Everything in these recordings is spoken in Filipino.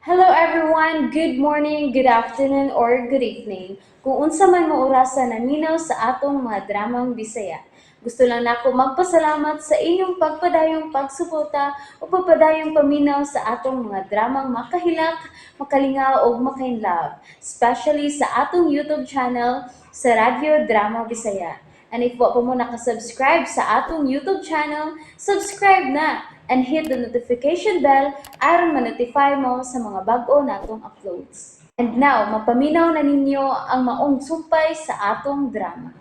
Hello everyone, good morning, good afternoon, or good evening. Kung unsa man mo orasan naminaw sa atong mga dramang Bisaya. Gusto lang nako magpasalamat sa inyong pagpadayong pagsuporta o pagpadayong paminaw sa atong mga dramang makahilak, makalingaw o makainlove, especially sa atong YouTube channel sa Radyo Drama Bisaya. And if wa pa mo nakasubscribe sa atong YouTube channel, subscribe na and hit the notification bell aron ma-notify mo sa mga bag-o natong uploads. And now, mapaminaw na ninyo ang maong sumpay sa atong drama.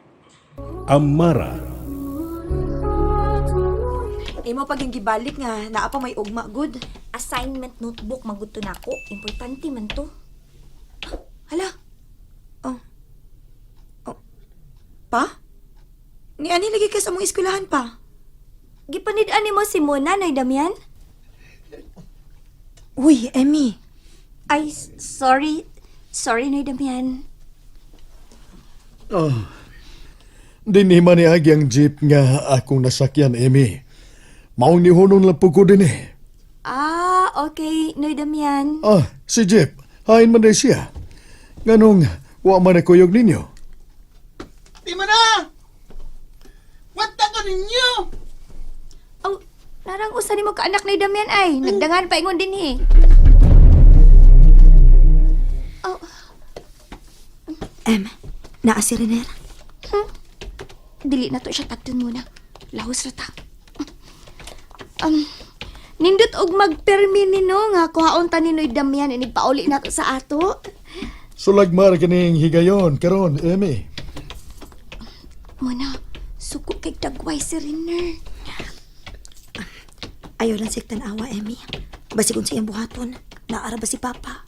Amara. Imo pag yung gibalik nga, naa pa may ugma good. Assignment notebook maguto na ko. Importante man to. Hala. Oh. Oh. Pa? Ni ani lagi ka sa mong eskwelahan pa? Gipanid-an mo si Mona, Noy Damian? Uy, Emmy. Ay, sorry. Sorry, Noy Damian. Dinima ni Agi ang jeep nga akong nasakyan, Amy. Maong nihunon lang po ko din eh. Ah, okay, Noy Damian. Si Jeep, hain man din siya. Ganong, wa man na kuyog ninyo. Di mo na! Wata ko ninyo! Oh, narang usa ni mo ka anak Noy Damian ay. Nagdangan pa ingon din eh. Oh, Naa si Renera. dili na to siya tagtun muna. Lahos ra ta. Nindot og magpermi nino nga kuhaon ta ni Noy Damian inigpauli na to sa ato. Sulagmar kaning higayon, karon, Amy. Muna, suko kay dagway si Renner. Ayaw lang siktan awa, Emmy. Basi kung siyang buhaton, naara ba si Papa?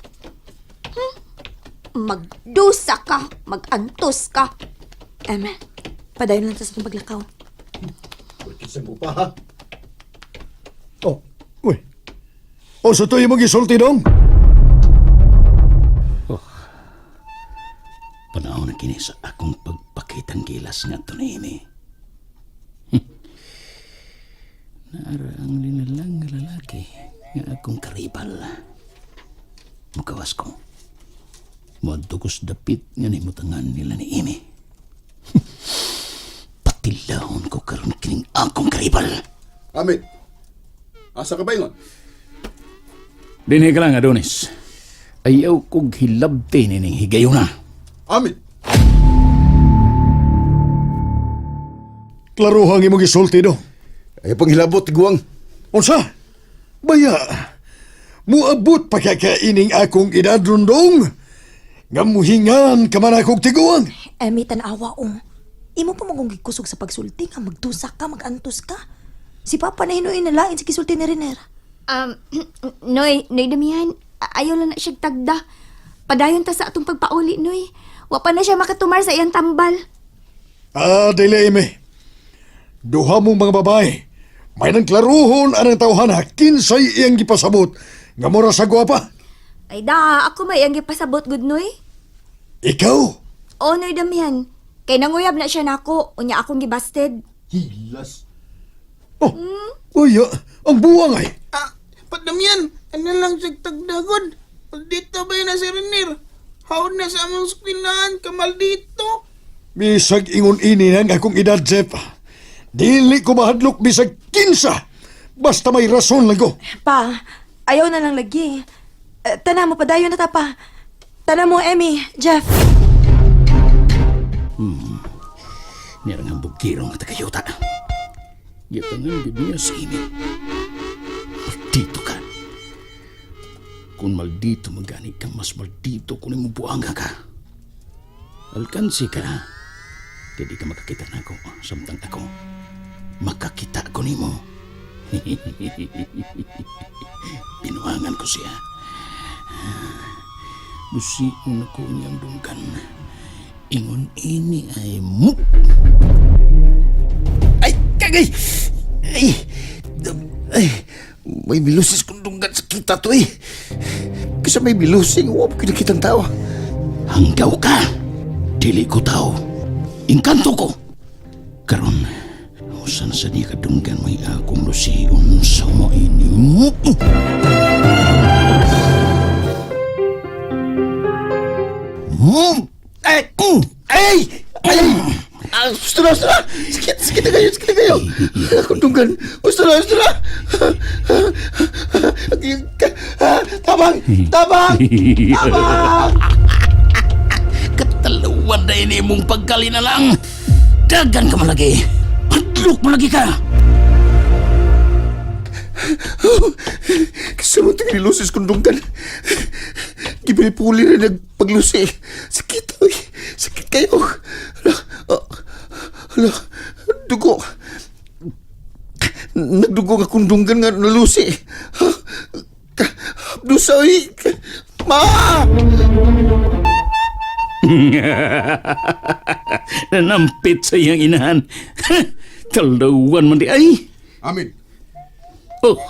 Magdusa ka, magantos ka. Padayon lang ta sa itong paglakaw. Kisan mo pa ha? Oh, uy. Sa to yung mag-isulti dong? Panahon na kini sa akong pagpakitang gilas nga to ni Amy. Naara ang linalang nga lalaki nga akong karibal. Mukawas ko. Madugos dapit nga nimutangan nila ni Amy. Patilahon ko karon kining akong karibal. Amit! Asa ka ba yun? Dinhi ka lang, Adonis. Ayaw kong hilabti nining higayon na. Amit! Klaruhang imong isulti dong. Ay panghilabot, guwang. Unsa? Baya, muabot pa kaining akong edad rundong. Nga muhingan ka man akong tiguan. Emmy, tanawa Imo pa magong gikusog sa pagsulti nga magdusa ka, magantos ka. Si Papa na hinuin na lain sa kisulti ni Renera. Noy Damian, ayaw lang na siya tagda. Padayon ta sa atong pagpauli, Noy. Wa pa na siya makatumar sa iyang tambal. Dili, Amy. Duha mong mga babae. May nang klaruhon anang tawhana kinsay iyang gipasabot nga mura sa gwapa. Ay da, ako may iyang gipasabot, good Noy. Ikaw? O, Noy Damian, kay nanguyab na siya nako, unya akong gibasted. Hilas. Uy, ang buwang ay. Padamyan! Ano lang siya tagdagod? Maldito ba yun na si Renir? Haon na sa among eskwelahan ka maldito? Bisag ingon ini ng akong edad, Jeff. Dili ko mahadlok bisag kinsa. Basta may rason lang ko. Pa, ayaw na lang lagi. Tana mo, padayon na ta pa. Tana mo, Emmy, Jeff. Nirang ang bugirong at kayuta. Gitangan bibiya sa Amy. Maldito ka. Kung maldito magani ka, mas maldito kung imubuanga ka. Alkansi ka na. Kaya di ka makakita na ako. Samtang ako, makakita ko ni mo. Pinuangan ko siya. Busiin ako niyang dunggan. Ingon ini ay muk. Ay, kagay! Ay, may bilusis kong dunggan sa kita to eh. Kasi may bilusing, huwag kinakitang tao. Hanggaw ka! Dili ko tao. Inkanto ko! Karon, usan sa di kadunggan may akong lusiyon sa mo ini. Ay! Ustra! Sakit na kayo! Kundungan! Ustra! Tabang! Katalawan na ini mong pagkali na lang. Dagan ka malagi. Adlok malagi ka. Kasamot ang nilusis kundungan. Gipili-puli na nagpaglusi. Sakit, oy. Sakit kayo. Hala, dugo. Nagdugo nga kundungan nga nalusi. Dusa, oy. Ma! Nanampit sa iyang inahan. Talawan man di ay. Amin. Oh,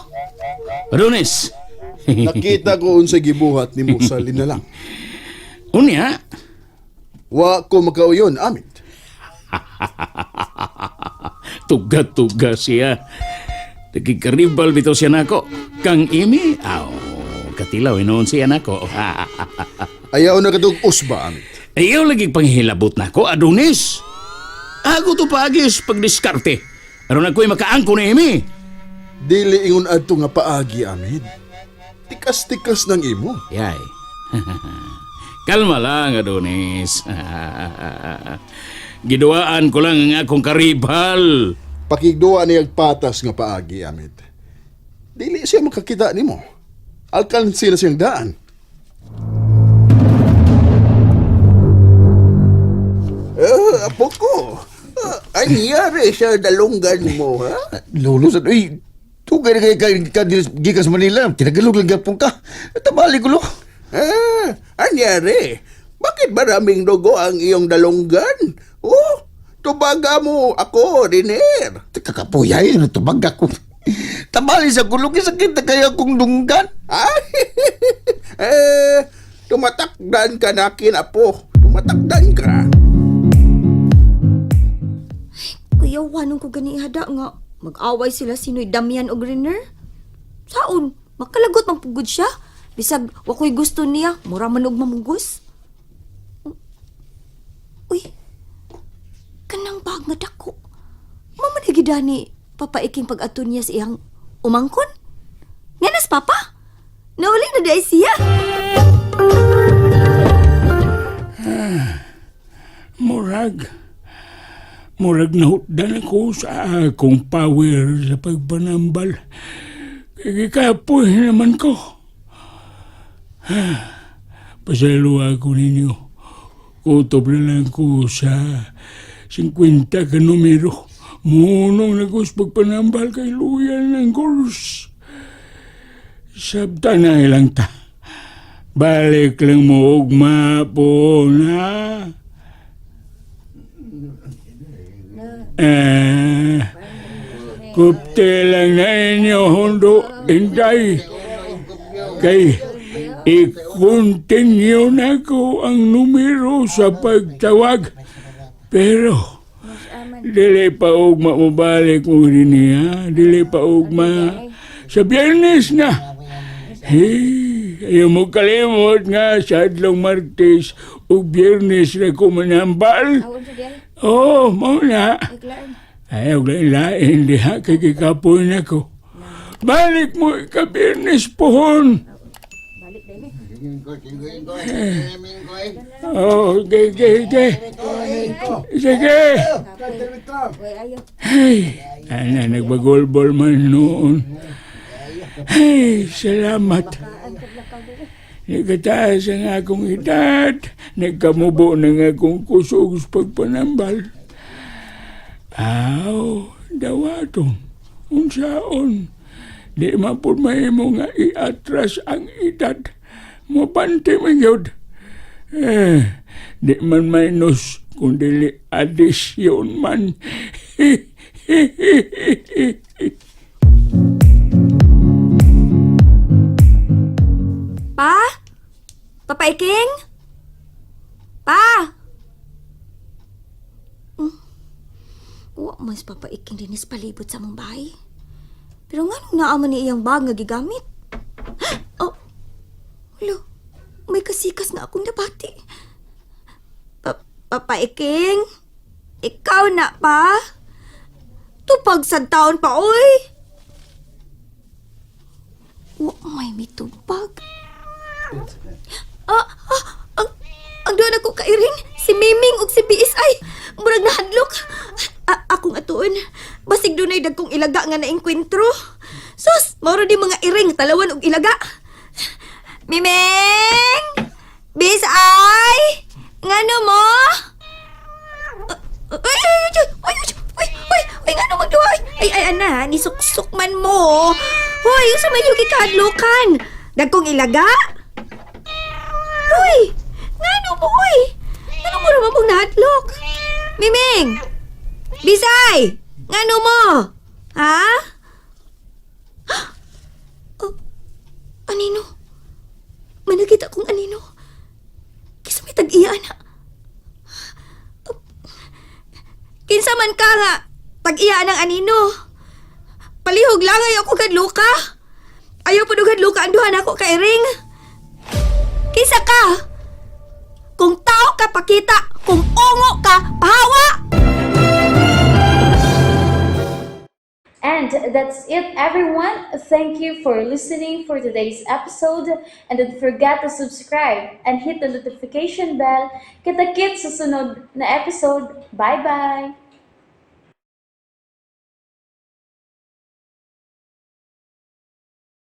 Adonis. Nakita ko unsa gibuhat nimo sa linalang. Unya, Wa ko makauyon, amin. tuga siya. Nagkikaribal bitaw siya nako. Kang imi, katilaw noon siya nako. Ayaw na katong usba, amin. Ayaw lagi panghilabot nako, Adonis. Ako to paagis pagdiskarte. Aron ako'y makaangko na imi. Dili ingon adto nga paagi, amin. Tikas-tikas ng imo. Yay. Kalma lang, Adonis. Giduaan ko lang ang akong karibal. Pakigduwa niyag patas nga paagi, amin. Dili siya makakita nimo. Alkansi na siyang daan. Apo ko. Ay, niyari siya dalunggan mo, ha? Lolo, tugay na kayo gikas Manila. Tinagalog lang gapong ka. Tabali ko, lo. Anyari? Bakit maraming dugo ang iyong dalunggan? Oh, tubaga mo ako, Riner. Kakapuyay, tubag ako. Tabali sa kulong, sakit na kaya kong dunggan. Ay, tumatakdan ka na apo. Tumatakdan ka. Kuya, wanong ko gani hada nga. Mag-away sila sinoy Damian o Greener. Saon? Makalagot mang pugod siya. Bisag, wako'y gusto niya. Mura man og mamugos. Uy, kanang bag nga dako. Mamanigida ni papaiking pag-ato niya sa iyang umangkon. Nganas, Papa? Nauli na dahil siya. Murag nahutdan ako sa akong power sa pagpanambal. Kaya kapoy naman ko. Pasaluwa ko ninyo. Kutob na lang ko sa 50 ka numero. Munong nagos pagpanambal kay Luyan ng course. Sabta na ilang ta. Balik lang mo ugma po na. Kupte lang na inyo hundo, inday. Kay i-continue na ko ang numero sa pagtawag. Pero, dili pa ugma mabalik mo rin niya. Dili pa ugma. Sa Biyernes na. Hey, ayaw mo kalimot nga sa adlong Martes o Biyernes na kumanambal. Oh, mauna. Ayaw lain diha kay kikapoy na ko. Balik mo ka-Biyernes pohon. Oh, sige. Sige. Hey, nagbagolbol man noon. Hey, salamat. Nagkataas ang akong edad. Nagkamubo ng akong kusog sa pagpanambal. Dawaton. Unsaon. Di mapurmay mo nga iatras ang edad. Mapante man yun. Di man minus, kundi adisyon man. Pa? Papa Iking? Pa? Wa mas Papa Iking din is palibot sa mong bahay. Pero nga nung naaman ni iyang bag nga gigamit. Oh, hulo, may kasikas na akong nabati. Papaiking, ikaw na pa? Tupag sa taon pa, oy! Wa may mitupag. Ang doon ako kairing, si Miming ug si BSI. Murag nahadlok. Akong atuon, basig dunay dagkong ilaga nga naengkwentro. Sus, mauro di mga iring, talawan og ilaga. Miming! BSI! Ngano mo? Ay, ngano magduwa? Ay, ana, nisuksok man mo. Hoy, sa may yuki kahadlokan. Dagkong ilaga? Hoy, ngano mo, hoy? Ngano mo naman mong nahadlok? Miming! Bisay! Ngano mo? Ha? Oh, anino? May nakita kong anino. Kisa may tag-iya na. Kinsa man ka nga, tag-iya ng anino. Palihog lang ay ako kadluka. Ayaw po kadluka ang duhan ako kay Ring. Kinsa ka? Kung tao ka pakita, kung ungo ka, pahawa! And that's it, everyone. Thank you for listening for today's episode. And don't forget to subscribe and hit the notification bell. Kita-kits sa sunod na episode. Bye-bye!